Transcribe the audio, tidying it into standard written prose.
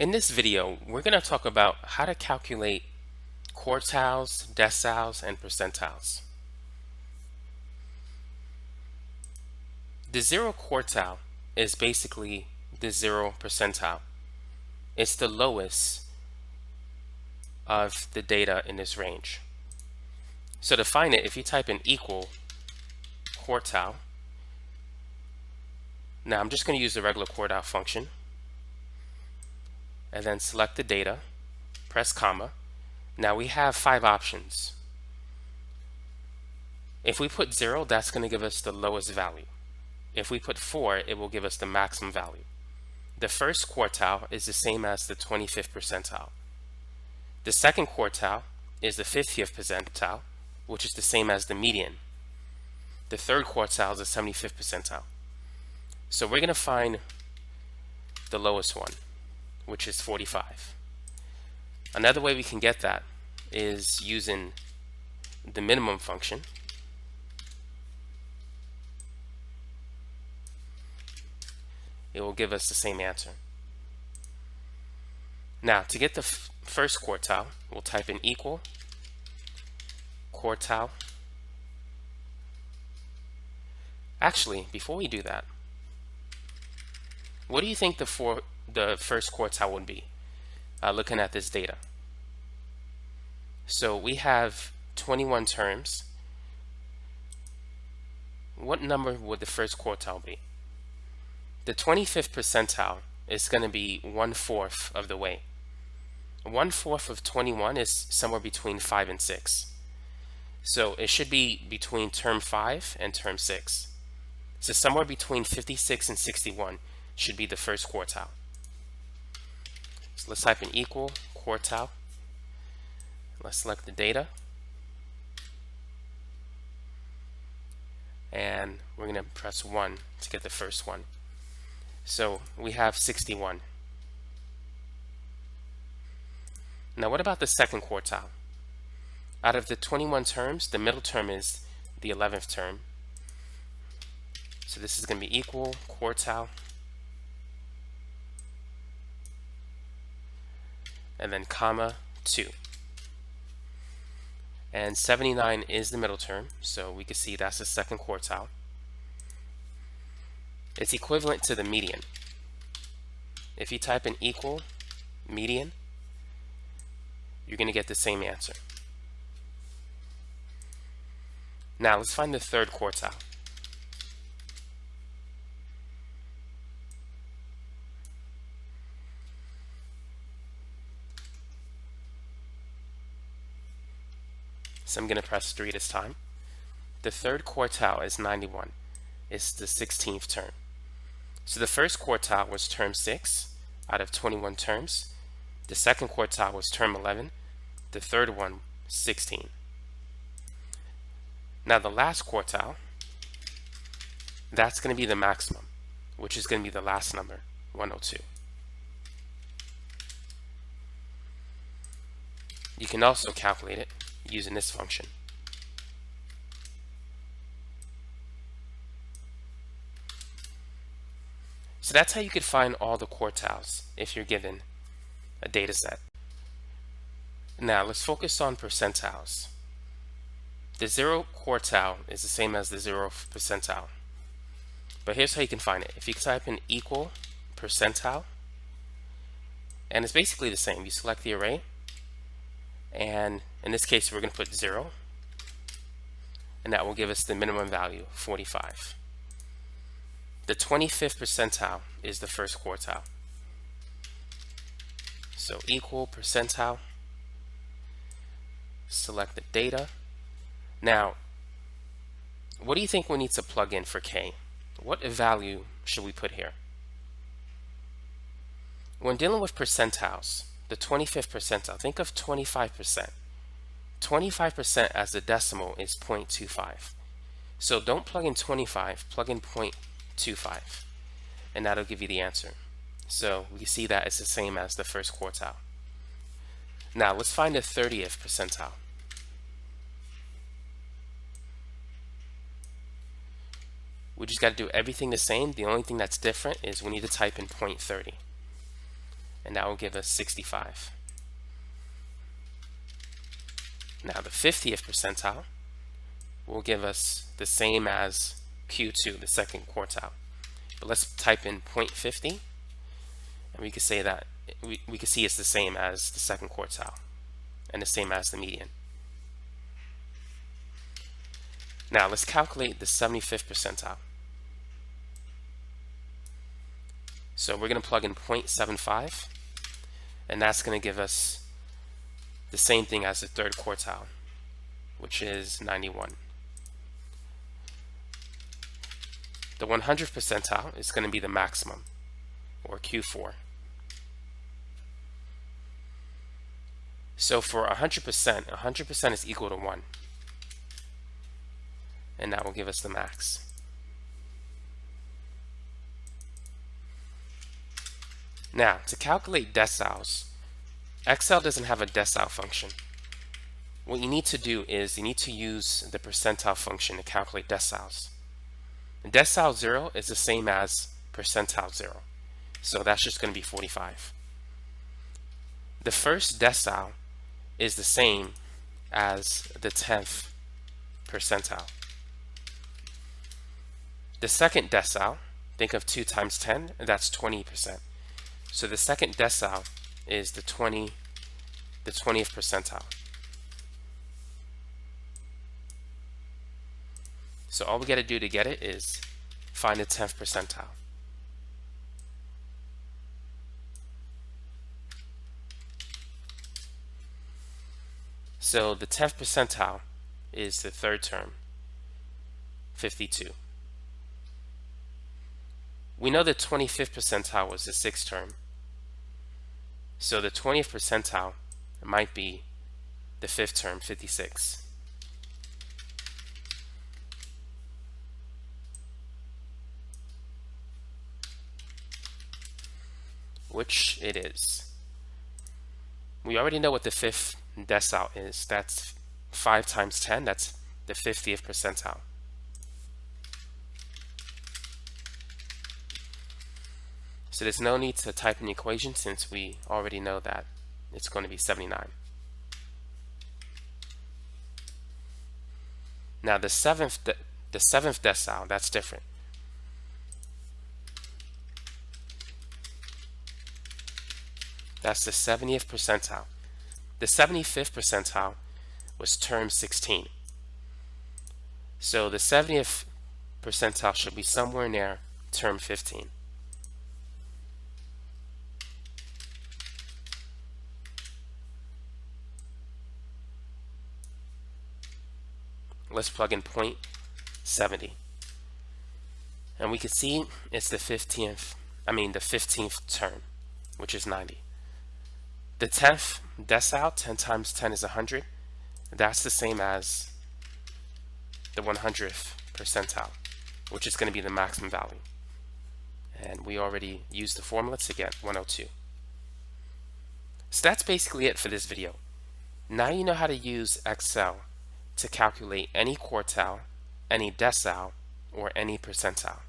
In this video, we're going to talk about how to calculate quartiles, deciles, and percentiles. The zero quartile is basically the 0 percentile. It's the lowest of the data in this range. So to find it, if you type in equal quartile, now I'm just going to use the regular quartile function, and then select the data, press comma. Now we have 5 options. If we put 0, that's going to give us the lowest value. If we put 4, it will give us the maximum value. The first quartile is the same as the 25th percentile. The second quartile is the 50th percentile, which is the same as the median. The third quartile is the 75th percentile. So we're going to find the lowest one, which is 45. Another way we can get that is using the minimum function. It will give us the same answer. Now, to get the first quartile, we'll type in equal quartile. Actually, before we do that, what do you think the first quartile would be, looking at this data? So we have 21 terms. What number would the first quartile be? The 25th percentile is going to be 1/4 of the way. 1/4 of 21 is somewhere between 5 and 6. So it should be between term 5 and term 6. So somewhere between 56 and 61 should be the first quartile. So let's type in equal quartile. Let's select the data. And we're going to press 1 to get the first one. So we have 61. Now what about the second quartile? Out of the 21 terms, the middle term is the 11th term. So this is going to be equal quartile. And then comma 2. And 79 is the middle term, so we can see that's the second quartile. It's equivalent to the median. If you type in equal median, you're going to get the same answer. Now let's find the third quartile. So I'm going to press 3 this time. The third quartile is 91. It's the 16th term. So the first quartile was term 6 out of 21 terms. The second quartile was term 11. The third one, 16. Now the last quartile, that's going to be the maximum, which is going to be the last number, 102. You can also calculate it using this function. So that's how you could find all the quartiles if you're given a data set. Now let's focus on percentiles. The 0 quartile is the same as the 0th percentile. But here's how you can find it. If you type in equal percentile, and it's basically the same. You select the array, and in this case we're going to put 0, and that will give us the minimum value, 45. The 25th percentile is the first quartile. So equal percentile, select the data. Now, what do you think we need to plug in for k? What value should we put here? When dealing with percentiles, the 25th percentile, think of 25%. 25% as the decimal is 0.25. So don't plug in 25, plug in 0.25, and that'll give you the answer. So we see that it's the same as the first quartile. Now let's find the 30th percentile. We just got to do everything the same. The only thing that's different is we need to type in 0.30. and that will give us 65. Now the 50th percentile will give us the same as Q2, the second quartile. But let's type in 0.50, and we can say that we can see it's the same as the second quartile and the same as the median. Now let's calculate the 75th percentile. So we're going to plug in 0.75, and that's going to give us the same thing as the third quartile, which is 91. The 100th percentile is going to be the maximum, or Q4. So for 100%, 100% is equal to 1. And that will give us the max. Now, to calculate deciles, Excel doesn't have a decile function. What you need to do is you need to use the percentile function to calculate deciles. Decile 0 is the same as percentile 0. So that's just going to be 45. The first decile is the same as the 10th percentile. The second decile, think of 2 times 10, and that's 20%. So the second decile is the 20th percentile. So all we got to do to get it is find the 10th percentile. So the 10th percentile is the third term, 52. We know the 25th percentile was the sixth term. So the 20th percentile might be the fifth term, 56. Which it is. We already know what the fifth decile is. That's 5 times 10. That's the 50th percentile. So there's no need to type an equation since we already know that it's going to be 79. Now the seventh decile, that's different. That's the 70th percentile. The 75th percentile was term 16. So the 70th percentile should be somewhere near term 15. Let's plug in 0.70. And we can see it's the 15th term, which is 90. The 10th decile, 10 times 10 is 100. That's the same as the 100th percentile, which is going to be the maximum value. And we already used the formula to get 102. So that's basically it for this video. Now you know how to use Excel to calculate any quartile, any decile, or any percentile.